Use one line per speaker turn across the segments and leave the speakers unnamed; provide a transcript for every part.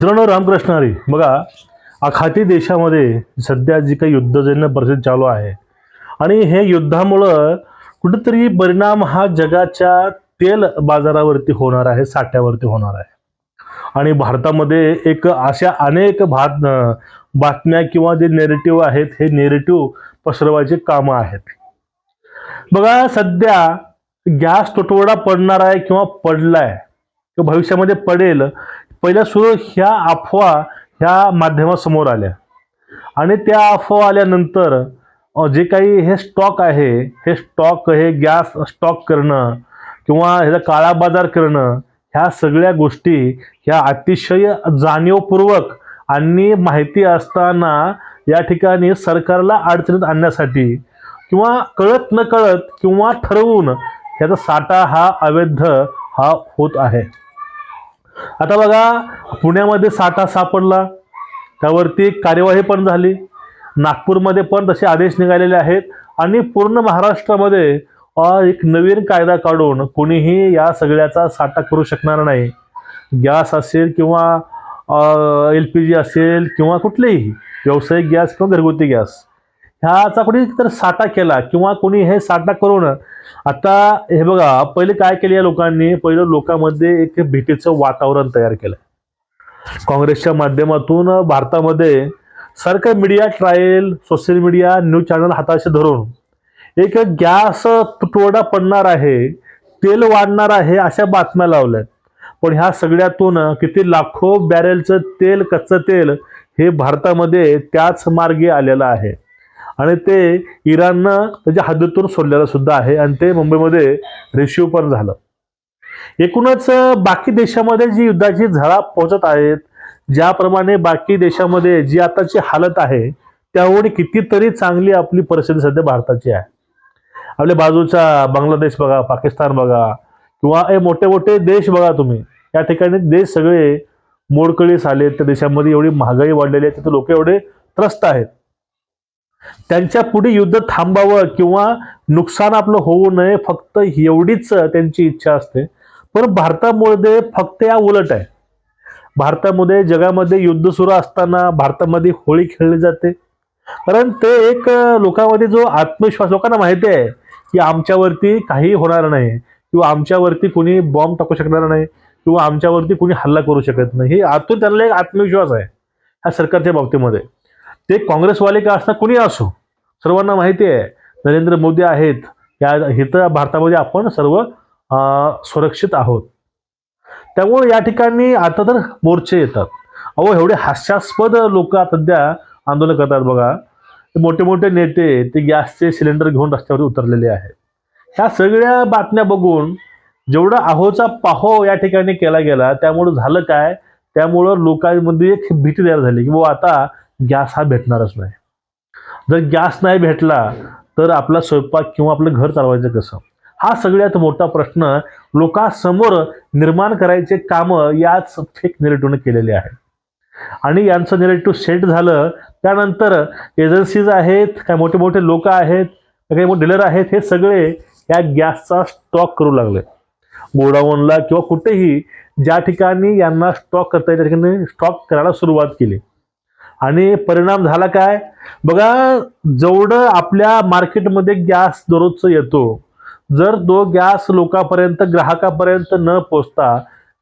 मित्रांनो, रामकृष्ण हरी. बघा, आखाती देशामध्ये सध्या जी काही युद्धजन्य परिस्थिती चालू आहे आणि हे युद्धामुळं कुठेतरी परिणाम हा जगाच्या तेल बाजारावरती होणार आहे, साठ्यावरती होणार आहे. आणि भारतामध्ये एक अशा अनेक बातम्या किंवा जे नेरेटिव्ह आहेत, हे नेरेटिव्ह पसरवायचे कामं आहेत. बघा, सध्या गॅस तुटवडा पडणार आहे किंवा पडलाय किंवा भविष्यामध्ये पडेल, पहिल्या सुरू ह्या अफवा ह्या माध्यमासमोर आल्या आणि त्या अफवा आल्यानंतर जे काही हे स्टॉक आहे, हे स्टॉक, हे गॅस स्टॉक करणं किंवा ह्याचा काळा बाजार करणं, ह्या सगळ्या गोष्टी ह्या अतिशय जाणीवपूर्वक आणि माहिती असताना या ठिकाणी सरकारला अडचणीत आणण्यासाठी किंवा कळत नकळत किंवा ठरवून ह्याचा साठा हा अवैध हा होत आहे. आता बघा, पुण्यामध्ये साठा सापडला, त्यावरती कार्यवाही पण झाली. नागपूरमध्ये पण तसे आदेश निघालेले आहेत आणि पूर्ण महाराष्ट्रामध्ये एक नवीन कायदा काढून कोणीही या सगळ्याचा साठा करू शकणार नाही. गॅस असेल किंवा LPG असेल किंवा कुठलेही व्यावसायिक गॅस किंवा घरगुती गॅस, ह्याचा कोणी तर साठा केला किंवा कोणी हे साठा करून, आता हे बघा, पहिले काय केले या लोकांनी, पहिलं लोकांमध्ये एक भीतीचं वातावरण तयार केलं. काँग्रेसच्या माध्यमातून भारतामध्ये सारखं media trial, social media, news channel हाताशी धरून एक गॅस तुटवडा पडणार आहे, तेल वाढणार आहे, अशा बातम्या लावल्यात. पण ह्या सगळ्यातून किती लाखो बॅरेलचं तेल, कच्चं तेल हे भारतामध्ये त्याच मार्गे आलेलं आहे आणि ते इराणनं त्याच्या हद्दीतून सोडलेलं सुद्धा आहे आणि ते मुंबईमध्ये रिसिव्ह पण झालं. एकूणच बाकी देशामध्ये जी युद्धाची झळा पोहोचत आहेत, ज्याप्रमाणे बाकी देशामध्ये जी आताची हालत आहे, त्यामुळे कितीतरी चांगली आपली परिस्थिती सध्या भारताची आहे. आपल्या बाजूचा बांगलादेश बघा, पाकिस्तान बघा किंवा हे मोठे मोठे देश बघा तुम्ही, या ठिकाणी देश सगळे मोडकळीस आले. त्या देशामध्ये एवढी महागाई वाढलेली आहे, तिथे लोक एवढे त्रस्त आहेत. त्यांच्या पुढे युद्ध थांबावं किंवा नुकसान आपलं होऊ नये, फक्त एवढीच त्यांची इच्छा असते. पण भारतामध्ये फक्त या उलट आहे. भारतामध्ये जगामध्ये युद्ध सुरू असताना भारतामध्ये होळी खेळली जाते, कारण ते एक लोकांमध्ये जो आत्मविश्वास, लोकांना माहिती आहे की आमच्यावरती काही होणार नाही किंवा आमच्यावरती कोणी बॉम्ब टाकू शकणार नाही किंवा आमच्यावरती कोणी हल्ला करू शकत नाही, हे आतून त्यांना एक आत्मविश्वास आहे ह्या सरकारच्या बाबतीमध्ये. ते काँग्रेसवाले का असणार, कोणी असो, सर्वांना माहिती आहे नरेंद्र मोदी आहेत, या इथं भारतामध्ये आपण सर्व सुरक्षित आहोत. त्यामुळे या ठिकाणी आता तर मोर्चे येतात. अहो, एवढे हास्यास्पद लोक सध्या आंदोलन करतात बघा. मोठे मोठे नेते ते गॅसचे सिलेंडर घेऊन रस्त्यावर उतरलेले आहेत. ह्या सगळ्या बातम्या बघून जेवढा अहोचा पाहो या ठिकाणी केला गेला, त्यामुळे झालं काय, त्यामुळं लोकांमध्ये एक भीती तयार झाली की बाबा आता गॅस हा भेटणारच नाही. जर गॅस नाही भेटला तर आपला स्वयंपाक किंवा आपलं घर चालवायचं कसं, हा सगळ्यात मोठा प्रश्न लोकांसमोर निर्माण करायचे काम याच फेक नेरेटिव्हने केलेले आहे. आणि यांचं नेरेटिव्ह सेट झालं, त्यानंतर एजन्सीज आहेत, काय मोठे मोठे लोक आहेत, काही मोठे डीलर आहेत, हे सगळे या गॅसचा स्टॉक करू लागले. गोडाऊनला किंवा कुठेही ज्या ठिकाणी यांना स्टॉक करता येईल त्या ठिकाणी स्टॉक करायला सुरुवात केली. आणि परिणाम झाला काय बघा, जेवढं आपल्या मार्केटमध्ये गॅस दररोजचं येतो, जर तो गॅस लोकांपर्यंत, ग्राहकापर्यंत न पोचता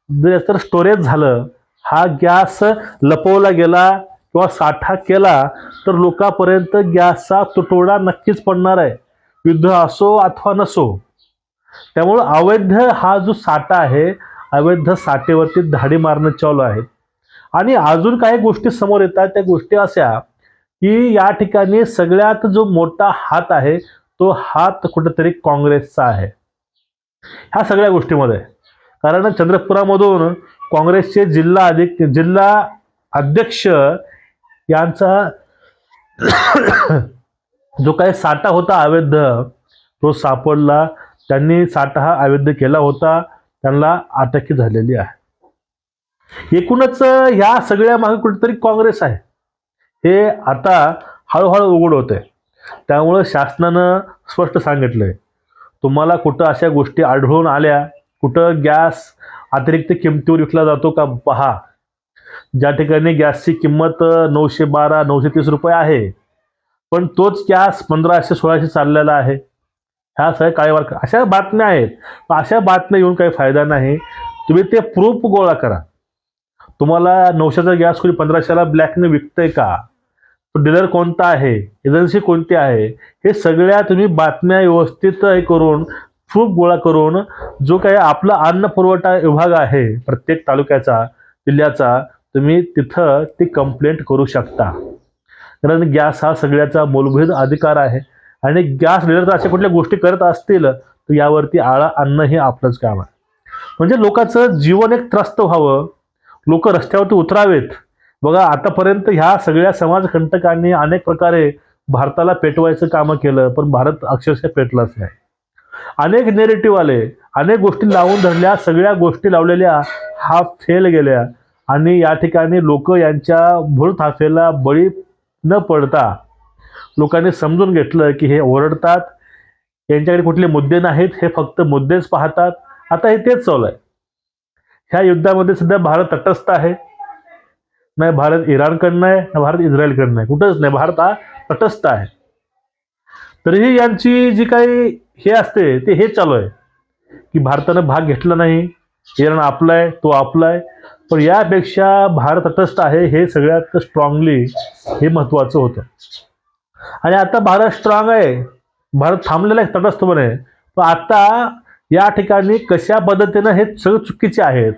जर तर स्टोरेज झालं, हा गॅस लपवला गेला किंवा साठा केला, तर लोकांपर्यंत गॅसचा तुटवडा नक्कीच पडणार आहे, युद्ध असो अथवा नसो. त्यामुळं अवैध हा जो साठा आहे, अवैध साठेवरती धाडी मारणं चालू आहे. आणि अजून काही गोष्टी समोर येतात. त्या गोष्टी अशा की या ठिकाणी सगळ्यात जो मोठा हात आहे, तो हात कुठेतरी काँग्रेसचा आहे ह्या सगळ्या गोष्टीमध्ये. कारण चंद्रपुरामधून काँग्रेसचे जिल्हा अध्यक्ष यांचा जो काही साठा होता अवैध, तो सापडला. त्यांनी साठा हा अवैध केला होता, त्यांना अटक झालेली आहे. एकूणच ह्या सगळ्या मागे कुठेतरी काँग्रेस आहे, हे आता हळूहळू उघड होते. त्यामुळे शासनानं स्पष्ट सांगितलंय, तुम्हाला कुठं अशा गोष्टी आढळून आल्या, कुठं गॅस अतिरिक्त किमतीवर विकला जातो का पहा. ज्या ठिकाणी गॅसची किंमत 912 930 रुपये आहे, पण तोच गॅस 1500 1600 चाललेला आहे. ह्या सगळ्या काळेवार अशा बातम्या आहेत. पण अशा बातम्या येऊन काही फायदा नाही. तुम्ही ते प्रूफ गोळा करा. तुम्हाला 900चा गॅस कोणी 1500ला ब्लॅकने विकतंय का? डीलर कोणता आहे, एजन्सी कोणती आहे, हे सगळ्या तुम्ही बातम्या व्यवस्थित करून प्रूफ गोळा करून जो काही आपला अन्न पुरवठा विभाग आहे प्रत्येक तालुक्याचा जिल्ह्याचा, तुम्ही तिथं ती कंप्लेंट करू शकता. कारण गॅस हा सगळ्याचा मूलभूत अधिकार आहे आणि गॅस डीलर जर अशा कुठल्या गोष्टी करत असतील तर यावरती आळा आणणं हे आपलंच काम आहे. म्हणजे लोकांचं जीवन एक त्रस्त व्हावं, लोक रस्त्यावरती उतरावेत. बघा, आतापर्यंत ह्या सगळ्या समाजकंटकांनी अनेक प्रकारे भारताला पेटवायचं कामं केलं, पण भारत अक्षरशः पेटलाच नाही. अनेक नेरेटिव्ह आले, अनेक गोष्टी लावून धरल्या, सगळ्या गोष्टी लावलेल्या हा फेल गेल्या आणि या ठिकाणी लोक यांच्या भूलथापेला बळी न पडता लोकांनी समजून घेतलं की हे ओरडतात, यांच्याकडे कुठले मुद्दे नाहीत, हे फक्त मुद्देच पाहतात. आता हे तेच चालू आहे. ह्या युद्धामध्ये सध्या भारत तटस्थ आहे. नाही भारत इराणकडनं आहे, ना भारत इस्रायलकडनं आहे, कुठंच नाही. भारत हा तटस्थ आहे. तरीही यांची जी काही हे असते ते हे चालू आहे की भारतानं भाग घेतला नाही, इराण आपला आहे, तो आपला आहे. पण यापेक्षा भारत तटस्थ आहे हे सगळ्यात स्ट्रॉंगली हे महत्त्वाचं होतं. आणि आता भारत स्ट्रॉंग आहे, भारत थांबलेला आहे तटस्थपणे. पण आता या ठिकाणी कशा पद्धतीनं हे सगळं चुकीचे आहेत,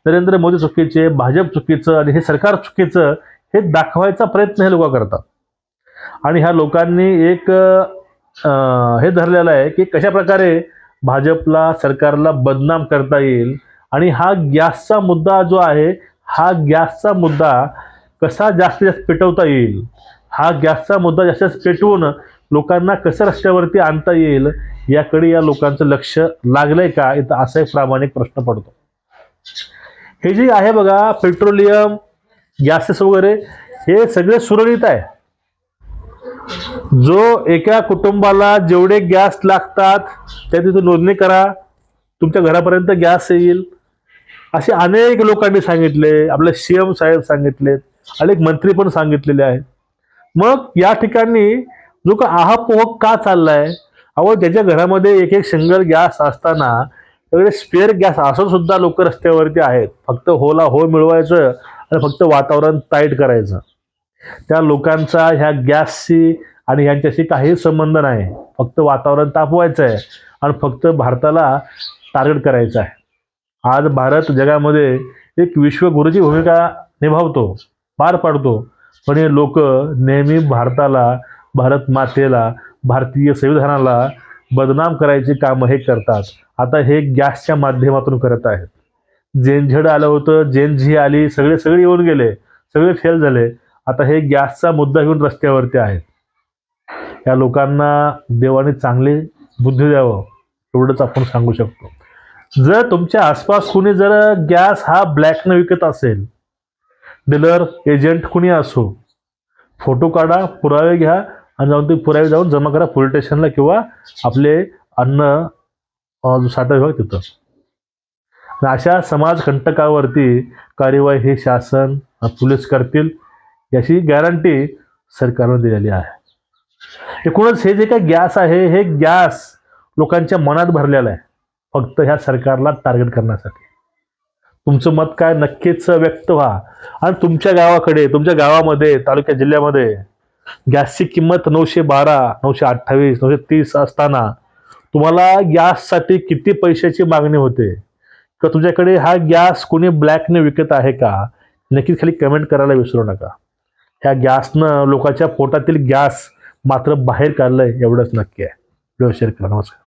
नरेंद्र मोदी चुकीचे, भाजप चुकीचं आणि हे सरकार चुकीचं हे दाखवायचा प्रयत्न हे लोक करतात. आणि ह्या लोकांनी एक हे धरलेलं आहे की कशा प्रकारे भाजपला सरकारला बदनाम करता येईल आणि हा गॅसचा मुद्दा जो आहे, हा गॅसचा मुद्दा कसा जास्तीत जास्त पेटवता येईल, हा गॅसचा मुद्दा जास्त पेटवून लोकांना कसं रस्त्यावरती आणता येईल याकडे या लोकांचं लक्ष लागलंय का, इथं असा एक प्रामाणिक प्रश्न पडतो. हे जे आहे बघा, पेट्रोलियम गॅसेस वगैरे हे सगळे सुरळीत आहे. जो एका कुटुंबाला जेवढे गॅस लागतात त्या तिथं नोंदणी करा, तुमच्या घरापर्यंत गॅस येईल, असे अनेक लोकांनी सांगितले. आपले सीएम साहेब सांगितलेत, अनेक मंत्री पण सांगितलेले आहेत. मग या ठिकाणी जो का आहापोह का चाललाय? अहो, ज्याच्या घरामध्ये एक एक सिंगल गॅस असताना सगळे स्पेअर गॅस असून सुद्धा लोक रस्त्यावरती आहेत. फक्त होला हो मिळवायचं आणि फक्त वातावरण टाईट करायचं. त्या लोकांचा ह्या गॅसशी आणि यांच्याशी काही संबंध नाही. फक्त वातावरण तापवायचं आहे आणि फक्त भारताला टार्गेट करायचं आहे. आज भारत जगामध्ये एक विश्वगुरूची भूमिका निभावतो, पार पाडतो. पण हे लोक नेहमी भारताला, भारत मातेला, भारतीय संविधानाला बदनाम करायची कामं हे करतात. आता हे गॅसच्या माध्यमातून करत आहेत. जेनझेड आलं होतं, जेनझी आली, सगळे येऊन गेले, सगळे फेल झाले. आता हे गॅसचा मुद्दा घेऊन रस्त्यावरती आहेत. या लोकांना देवाने चांगली बुद्धी द्यावं एवढंच आपण सांगू शकतो. जर तुमच्या आसपास कुणी जर गॅस हा ब्लॅकनं विकत असेल, डीलर एजंट कुणी असो, फोटो काढा, पुरावे घ्या आणि जाऊन ते पुरावे जाऊन जमा करा पोलीस स्टेशनला किंवा आपले अन्न साठा विभाग तिथं. अशा समाजकंटकावरती कार्यवाही हे शासन पोलीस करतील याची गॅरंटी सरकारने दिलेली आहे. एकूणच हे जे काही गॅस आहे, हे गॅस लोकांच्या मनात भरलेलं आहे फक्त ह्या सरकारला टार्गेट करण्यासाठी. तुमचं मत काय नक्कीच व्यक्त व्हा. आणि तुमच्या गावाकडे, तुमच्या गावामध्ये, तालुक्या जिल्ह्यामध्ये गॅसची किंमत 912 928 930 असताना तुम्हाला गॅससाठी किती पैशाची मागणी होते, किंवा तुमच्याकडे हा गॅस कोणी ब्लॅकने विकत आहे का, नक्कीच खाली कमेंट करायला विसरू नका. ह्या गॅसनं लोकांच्या पोटातील गॅस मात्र बाहेर काढलंय एवढंच नक्की आहे. व्हिडिओ शेअर करा. नमस्कार.